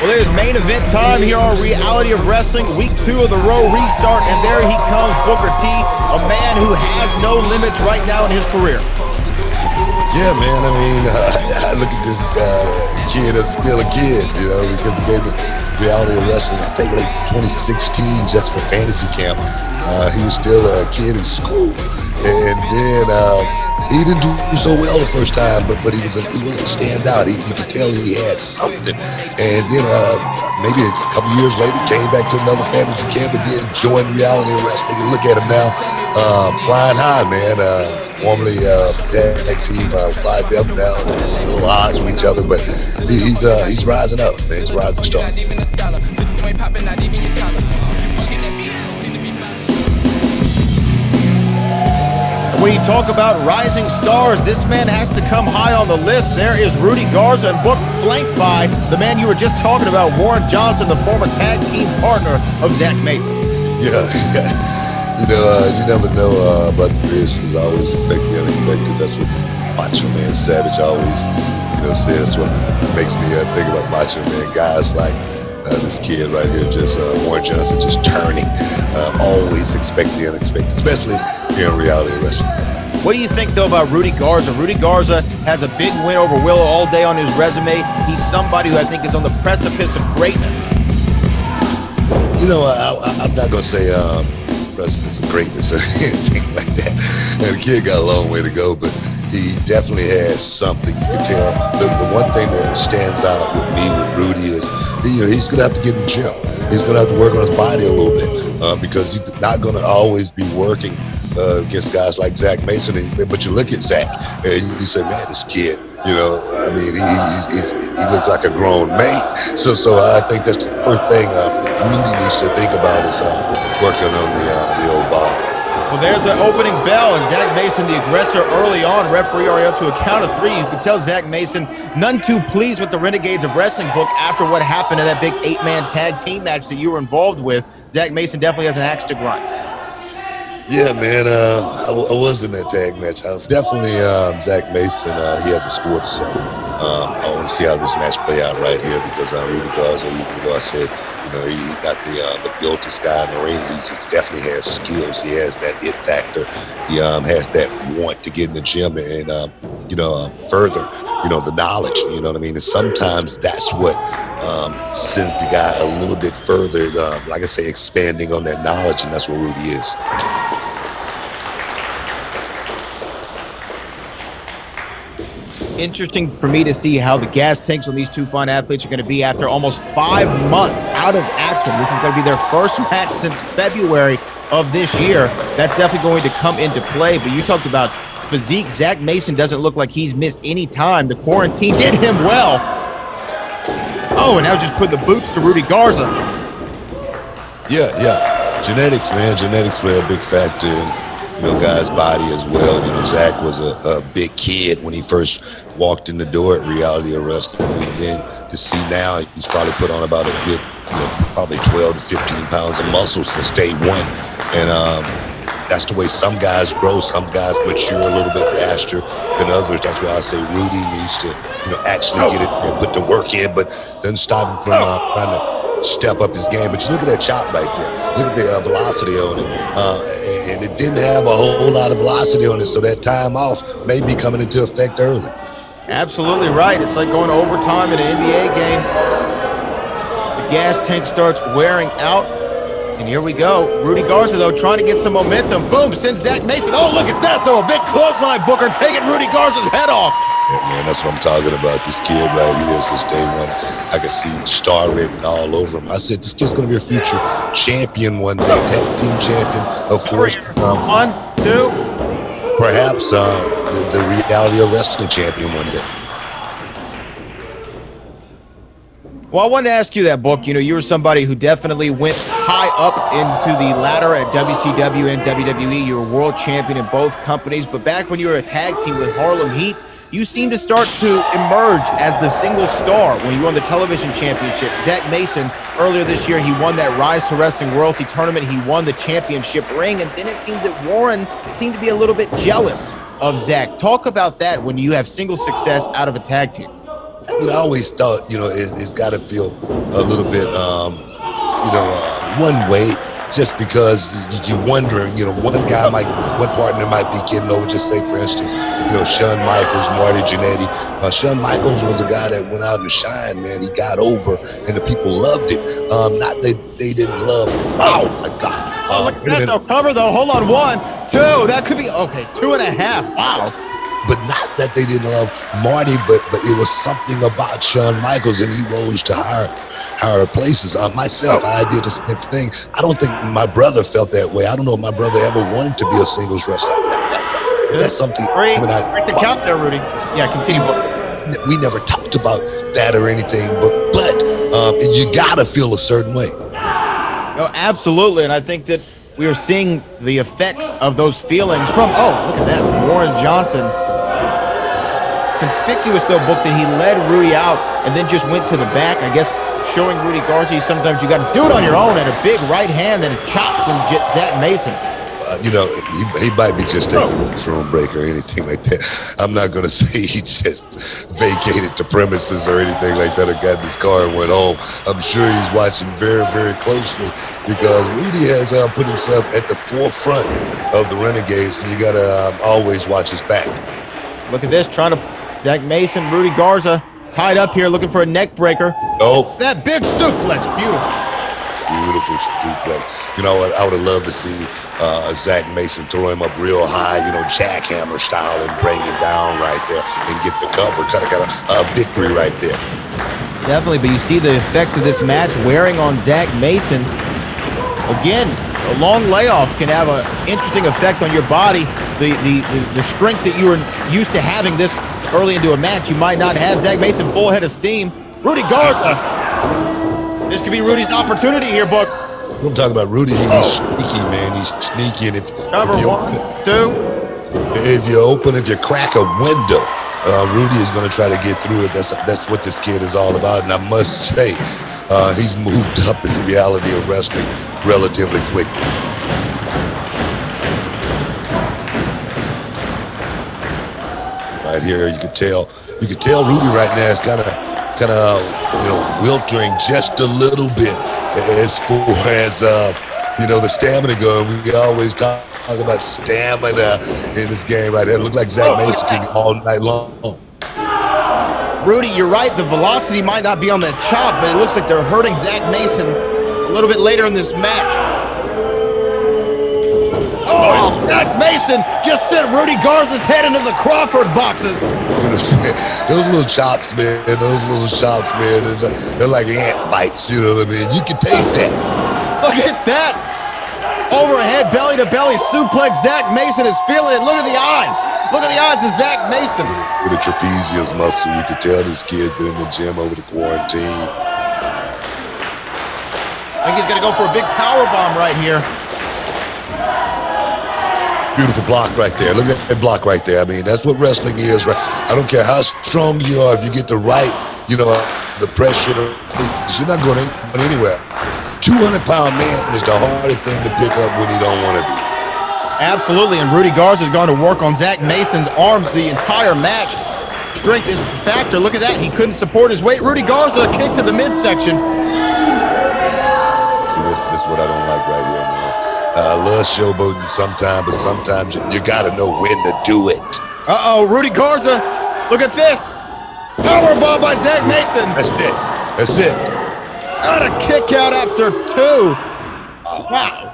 Well, there's main event time here on Reality of Wrestling. Week 2 of the Row restart, and there he comes, Booker T, a man who has no limits right now in his career. Yeah, man, I mean, I look at this kid as still a kid, you know, because he gave me Reality of Wrestling, I think like 2016, just for fantasy camp. He was still a kid in school, and then he didn't do so well the first time, but he was a standout. You could tell he had something. And then maybe a couple years later, came back to another fantasy camp and then joined Reality of Wrestling. And look at him now, flying high, man. Formerly tag team, Fly Devil now, a little odds with each other, but he's rising up, man. He's a rising star. When you talk about rising stars, this man has to come high on the list. There is Rudy Garza, and Book flanked by the man you were just talking about, Warren Johnson, the former tag team partner of Zack Mason. Yeah. You know, you never know about the business. I always expect the unexpected. That's what Macho Man Savage always, says. That's what makes me think about Macho Man. Guys like this kid right here, just Warren Johnson, just turning. Always expect the unexpected, especially here in Reality Wrestling. What do you think, though, about Rudy Garza? Rudy Garza has a big win over Willow all day on his resume. He's somebody who I think is on the precipice of greatness. You know, I'm not going to say precipice of greatness or anything like that. And the kid got a long way to go, but he definitely has something. You can tell. The one thing that stands out with me with Rudy is, he's going to have to get in the gym. He's going to have to work on his body a little bit because he's not going to always be working against guys like Zack Mason. But you look at Zack and you say, man, this kid, he looked like a grown man. So I think that's the first thing Rudy needs to think about is working on the old body. Well, there's the opening bell, and Zack Mason, the aggressor early on. Referee already up to a count of 3. You can tell Zack Mason none too pleased with the Renegades of Wrestling Book after what happened in that big 8-man tag team match that you were involved with. Zack Mason definitely has an axe to grind. Yeah, man, I was in that tag match. Definitely Zack Mason, he has a score to settle. I want to see how this match play out right here because Rudy Garza, even though I said, he's not the builtest guy in the ring. He just definitely has skills. He has that it factor. He has that want to get in the gym and, further, the knowledge, you know what I mean? And sometimes that's what sends the guy a little bit further, like I say, expanding on that knowledge, and that's what Rudy is. Interesting for me to see how the gas tanks on these two fine athletes are going to be after almost 5 months out of action. This is going to be their first match since February of this year. That's definitely going to come into play. But you talked about physique. Zack Mason doesn't look like he's missed any time. The quarantine did him well. Oh, and now just put the boots to Rudy Garza. Yeah. Genetics, man. Genetics play a big factor in guy's body as well. Zack was a big kid when he first walked in the door at Reality of Wrestling. And then to see now, he's probably put on about a good, probably 12 to 15 pounds of muscle since day one. And that's the way some guys grow. Some guys mature a little bit faster than others. That's why I say Rudy needs to, actually get it and put the work in, but doesn't stop him from trying to step up his game. But you look at that chop right there. Look at the velocity on it. And it didn't have a whole lot of velocity on it, so that time off may be coming into effect early. Absolutely right. It's like going to overtime in an NBA game. The gas tank starts wearing out. And here we go. Rudy Garza, though, trying to get some momentum. Boom, sends Zack Mason. Oh, look at that, though. A big clothesline, Booker, taking Rudy Garza's head off. Yeah, man, that's what I'm talking about. This kid right here since day one, I can see star written all over him. I said, this kid's going to be a future champion one day. Tag team champion, of course. 1, 2. Perhaps the Reality of Wrestling champion one day. Well, I wanted to ask you that, Book. You were somebody who definitely went high up into the ladder at WCW and WWE. You were world champion in both companies. But back when you were a tag team with Harlem Heat, you seemed to start to emerge as the single star when you won the television championship. Zack Mason, earlier this year, he won that Rise to Wrestling Royalty Tournament. He won the championship ring. And then it seemed that Warren seemed to be a little bit jealous of Zack. Talk about that when you have single success out of a tag team. what I always thought, it's got to feel a little bit, one way, just because you're wondering, one partner might be getting over. Just say, for instance, Shawn Michaels, Marty Jannetty. Shawn Michaels was a guy that went out and shined, man. He got over, and the people loved it. Not that they didn't love. Oh my God! Look at that, though. Cover though. Hold on, 1, 2. That could be okay. 2.5. Wow. But not that they didn't love Marty, but it was something about Shawn Michaels, and he rose to higher places. Myself, I did the same thing. I don't think my brother felt that way. I don't know if my brother ever wanted to be a singles wrestler. That's something. Break the count there, Rudy. Yeah, continue. We never talked about that or anything, but you gotta feel a certain way. No, absolutely, and I think that we are seeing the effects of those feelings from. Oh, look at that, from Warren Johnson. Conspicuous though, book that he led Rudy out and then just went to the back. I guess showing Rudy Garza sometimes you got to do it on your own, and a big right hand and a chop from Zack Mason. He might be just a room break or anything like that. I'm not going to say he just vacated the premises or anything like that or got in his car and went home. I'm sure he's watching very, very closely, because Rudy has put himself at the forefront of the Renegades, and you got to always watch his back. Look at this, trying to Zack Mason, Rudy Garza tied up here looking for a neck breaker. Oh, that big suplex, beautiful. Beautiful suplex. You know what? I would have loved to see Zack Mason throw him up real high, jackhammer style, and bring him down right there and get the cover. Got a victory right there. Definitely, but you see the effects of this match wearing on Zack Mason. Again, a long layoff can have an interesting effect on your body. The strength that you were used to having this early into a match, you might not have. Zack Mason full head of steam. Rudy Garza. This could be Rudy's opportunity here, Book. I'm talking about Rudy. He's sneaky, man. He's sneaky. And if you crack a window, Rudy is going to try to get through it. That's what this kid is all about. And I must say, he's moved up in the reality of wrestling relatively quickly. Right here, you can tell Rudy right now is kind of wiltering just a little bit as far as the stamina going. We always talk about stamina in this game right here. It looked like Zack Mason can go all night long. Rudy, you're right. The velocity might not be on that chop, but it looks like they're hurting Zack Mason a little bit later in this match. Oh, Zack Mason just sent Rudy Garza's head into the Crawford boxes. Those little chops, man. They're like ant bites, you know what I mean? You can take that. Look at that. Overhead, belly-to-belly suplex. Zack Mason is feeling it. Look at the eyes. Look at the eyes of Zack Mason. Look at the trapezius muscle. You can tell this kid's been in the gym over the quarantine. I think he's going to go for a big power bomb right here. Beautiful block right there. Look at that block right there. I mean, that's what wrestling is, right? I don't care how strong you are. If you get the right, the pressure, you're not going anywhere. 200-pound man is the hardest thing to pick up when you don't want to be. Absolutely, and Rudy Garza is going to work on Zack Mason's arms the entire match. Strength is a factor. Look at that. He couldn't support his weight. Rudy Garza kick to the midsection. See, this is what I don't like right here, man. I love showboating sometimes, but sometimes you got to know when to do it. Uh-oh, Rudy Garza. Look at this. Powerbomb by Zack Mason. That's it. Got a kick out after 2. Wow.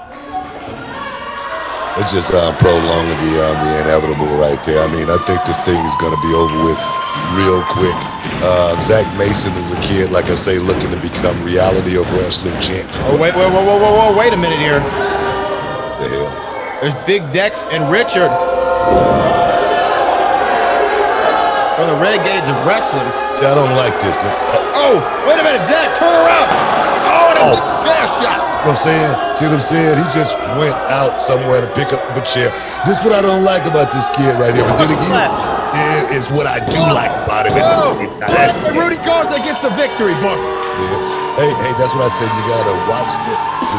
It's just prolonging the inevitable right there. I mean, I think this thing is going to be over with real quick. Zack Mason is a kid, like I say, looking to become reality of wrestling champ. Oh, whoa, wait a minute here. The hell? There's Big Dex and Richard from the Renegades of Wrestling. Yeah, I don't like this, man. Oh, wait a minute, Zack, turn around. Oh, bear shot. You know what I'm saying? See what I'm saying? He just went out somewhere to pick up a chair. This is what I don't like about this kid right here. But then again, is what I do like about him. Rudy Garza gets the victory, Book. Yeah. Hey, that's what I said. You got to watch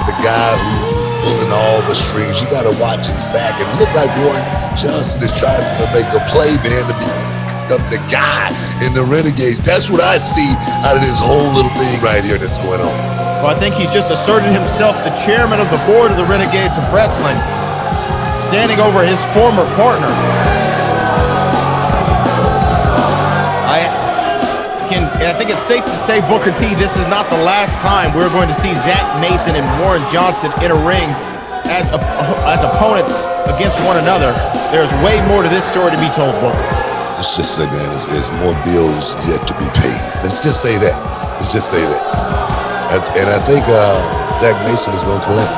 the guy who's pulling all the strings. You got to watch his back. And look like Warren Johnson is trying to make a play, man, to be backed up the guy in the Renegades. That's what I see out of this whole little thing right here that's going on. Well, I think he's just asserted himself the chairman of the board of the Renegades of Wrestling, standing over his former partner. I think it's safe to say, Booker T, this is not the last time we're going to see Zack Mason and Warren Johnson in a ring as opponents against one another. There's way more to this story to be told, Booker. Let's just say, man, there's more bills yet to be paid. Let's just say that. Let's just say that. And I think Zack Mason is going to collect.